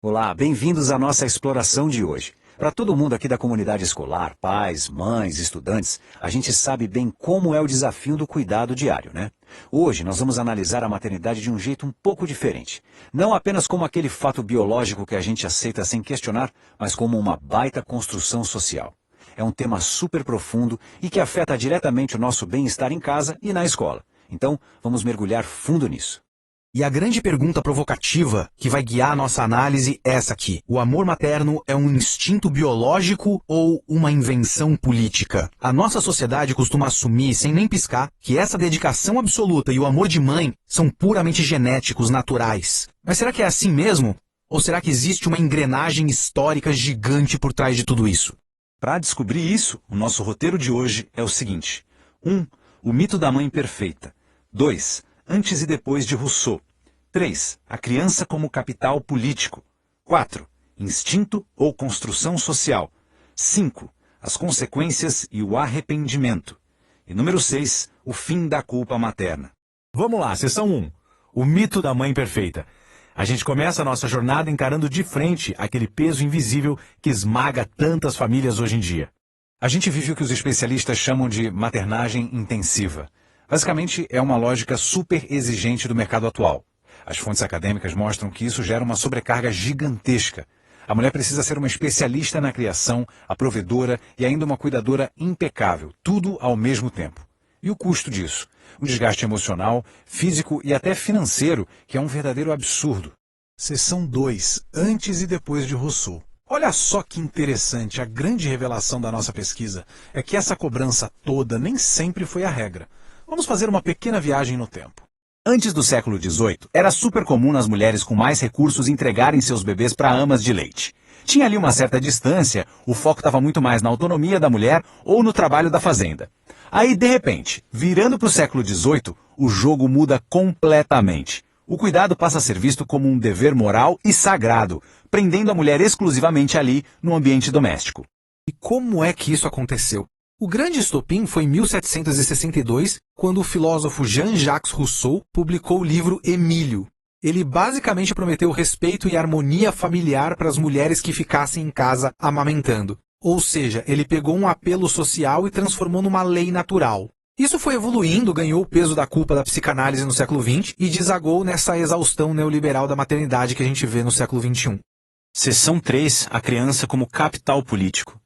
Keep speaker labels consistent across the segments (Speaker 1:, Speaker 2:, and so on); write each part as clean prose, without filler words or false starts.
Speaker 1: Olá, bem-vindos à nossa exploração de hoje. Para todo mundo aqui da comunidade escolar, pais, mães, estudantes, a gente sabe bem como é o desafio do cuidado diário, né? Hoje nós vamos analisar a maternidade de um jeito um pouco diferente. Não apenas como aquele fato biológico que a gente aceita sem questionar, mas como uma baita construção social. É um tema super profundo e que afeta diretamente o nosso bem-estar em casa e na escola. Então, vamos mergulhar fundo nisso.
Speaker 2: E a grande pergunta provocativa que vai guiar a nossa análise é essa aqui. O amor materno é um instinto biológico ou uma invenção política? A nossa sociedade costuma assumir, sem nem piscar, que essa dedicação absoluta e o amor de mãe são puramente genéticos, naturais. Mas será que é assim mesmo? Ou será que existe uma engrenagem histórica gigante por trás de tudo isso?
Speaker 1: Para descobrir isso, o nosso roteiro de hoje é o seguinte. 1. O mito da mãe perfeita. 2. Antes e depois de Rousseau. 3. A criança como capital político. 4. Instinto ou construção social. 5. As consequências e o arrependimento. E número 6. O fim da culpa materna.
Speaker 3: Vamos lá, sessão 1. O mito da mãe perfeita. A gente começa a nossa jornada encarando de frente aquele peso invisível que esmaga tantas famílias hoje em dia.
Speaker 1: A gente vive o que os especialistas chamam de maternagem intensiva. Basicamente, é uma lógica super exigente do mercado atual. As fontes acadêmicas mostram que isso gera uma sobrecarga gigantesca. A mulher precisa ser uma especialista na criação, a provedora e ainda uma cuidadora impecável, tudo ao mesmo tempo. E o custo disso? Um desgaste emocional, físico e até financeiro, que é um verdadeiro absurdo.
Speaker 4: Seção 2. Antes e depois de Rousseau. Olha só que interessante, a grande revelação da nossa pesquisa é que essa cobrança toda nem sempre foi a regra. Vamos fazer uma pequena viagem no tempo.
Speaker 1: Antes do século XVIII, era super comum as mulheres com mais recursos entregarem seus bebês para amas de leite. Tinha ali uma certa distância, o foco estava muito mais na autonomia da mulher ou no trabalho da fazenda. Aí, de repente, virando para o século XVIII, o jogo muda completamente. O cuidado passa a ser visto como um dever moral e sagrado, prendendo a mulher exclusivamente ali no ambiente doméstico.
Speaker 2: E como é que isso aconteceu? O grande estopim foi em 1762, quando o filósofo Jean-Jacques Rousseau publicou o livro Emílio. Ele basicamente prometeu respeito e harmonia familiar para as mulheres que ficassem em casa amamentando. Ou seja, ele pegou um apelo social e transformou numa lei natural. Isso foi evoluindo, ganhou o peso da culpa da psicanálise no século XX e desagou nessa exaustão neoliberal da maternidade que a gente vê no século XXI.
Speaker 1: Seção 3. A criança como capital político.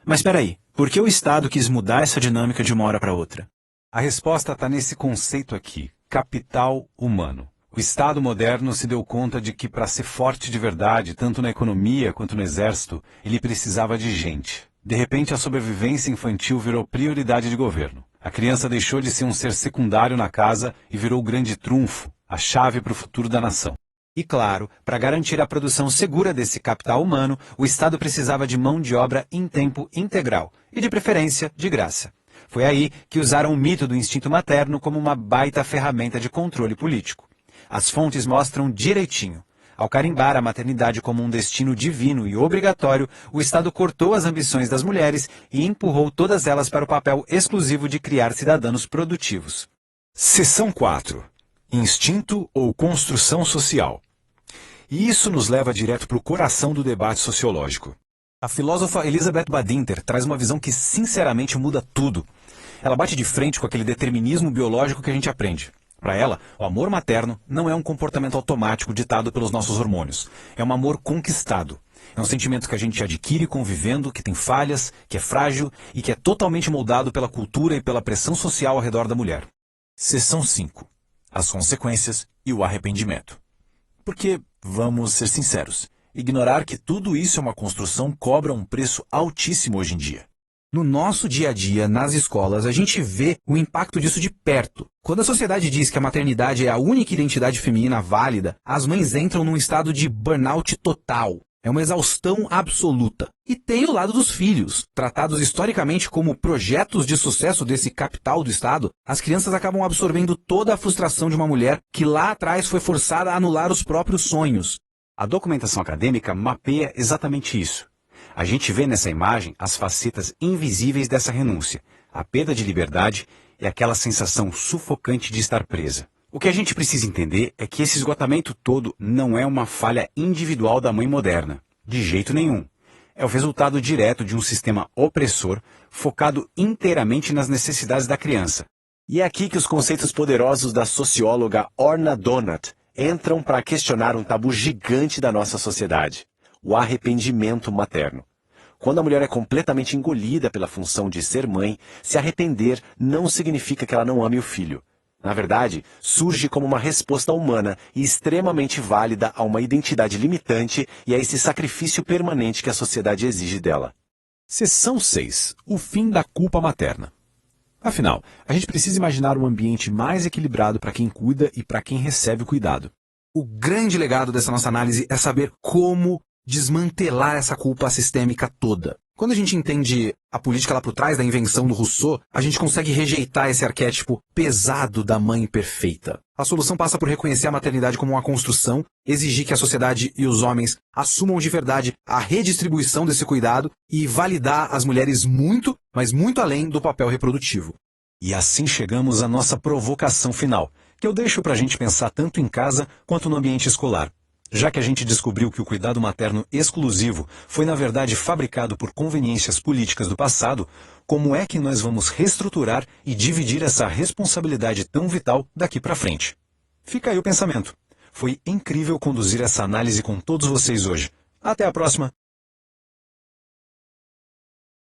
Speaker 1: Mas espera aí, por que o Estado quis mudar essa dinâmica de uma hora para outra? A resposta está nesse conceito aqui, capital humano. O Estado moderno se deu conta de que para ser forte de verdade, tanto na economia quanto no exército, ele precisava de gente. De repente, a sobrevivência infantil virou prioridade de governo. A criança deixou de ser um ser secundário na casa e virou o grande trunfo, a chave para o futuro da nação. E claro, para garantir a produção segura desse capital humano, o Estado precisava de mão de obra em tempo integral e, de preferência, de graça. Foi aí que usaram o mito do instinto materno como uma baita ferramenta de controle político. As fontes mostram direitinho. Ao carimbar a maternidade como um destino divino e obrigatório, o Estado cortou as ambições das mulheres e empurrou todas elas para o papel exclusivo de criar cidadãos produtivos.
Speaker 3: Seção 4. Instinto ou construção social. E isso nos leva direto para o coração do debate sociológico.
Speaker 1: A filósofa Elizabeth Badinter traz uma visão que sinceramente muda tudo. Ela bate de frente com aquele determinismo biológico que a gente aprende. Para ela, o amor materno não é um comportamento automático ditado pelos nossos hormônios. É um amor conquistado. É um sentimento que a gente adquire convivendo, que tem falhas, que é frágil e que é totalmente moldado pela cultura e pela pressão social ao redor da mulher. Seção 5. As consequências e o arrependimento. Porque, vamos ser sinceros, ignorar que tudo isso é uma construção cobra um preço altíssimo hoje em dia.
Speaker 2: No nosso dia a dia, nas escolas, a gente vê o impacto disso de perto. Quando a sociedade diz que a maternidade é a única identidade feminina válida, as mães entram num estado de burnout total. É uma exaustão absoluta. E tem o lado dos filhos. Tratados historicamente como projetos de sucesso desse capital do Estado, as crianças acabam absorvendo toda a frustração de uma mulher que lá atrás foi forçada a anular os próprios sonhos.
Speaker 1: A documentação acadêmica mapeia exatamente isso. A gente vê nessa imagem as facetas invisíveis dessa renúncia, a perda de liberdade e aquela sensação sufocante de estar presa.
Speaker 5: O que a gente precisa entender é que esse esgotamento todo não é uma falha individual da mãe moderna, de jeito nenhum. É o resultado direto de um sistema opressor focado inteiramente nas necessidades da criança.
Speaker 6: E é aqui que os conceitos poderosos da socióloga Orna Donath entram para questionar um tabu gigante da nossa sociedade: o arrependimento materno. Quando a mulher é completamente engolida pela função de ser mãe, se arrepender não significa que ela não ame o filho. Na verdade, surge como uma resposta humana e extremamente válida a uma identidade limitante e a esse sacrifício permanente que a sociedade exige dela.
Speaker 1: Seção 6. O fim da culpa materna. Afinal, a gente precisa imaginar um ambiente mais equilibrado para quem cuida e para quem recebe o cuidado.
Speaker 2: O grande legado dessa nossa análise é saber como desmantelar essa culpa sistêmica toda. Quando a gente entende a política lá por trás da invenção do Rousseau, a gente consegue rejeitar esse arquétipo pesado da mãe perfeita. A solução passa por reconhecer a maternidade como uma construção, exigir que a sociedade e os homens assumam de verdade a redistribuição desse cuidado e validar as mulheres muito, mas muito além do papel reprodutivo.
Speaker 1: E assim chegamos à nossa provocação final, que eu deixo para a gente pensar tanto em casa quanto no ambiente escolar. Já que a gente descobriu que o cuidado materno exclusivo foi na verdade fabricado por conveniências políticas do passado, como é que nós vamos reestruturar e dividir essa responsabilidade tão vital daqui para frente? Fica aí o pensamento. Foi incrível conduzir essa análise com todos vocês hoje. Até a próxima!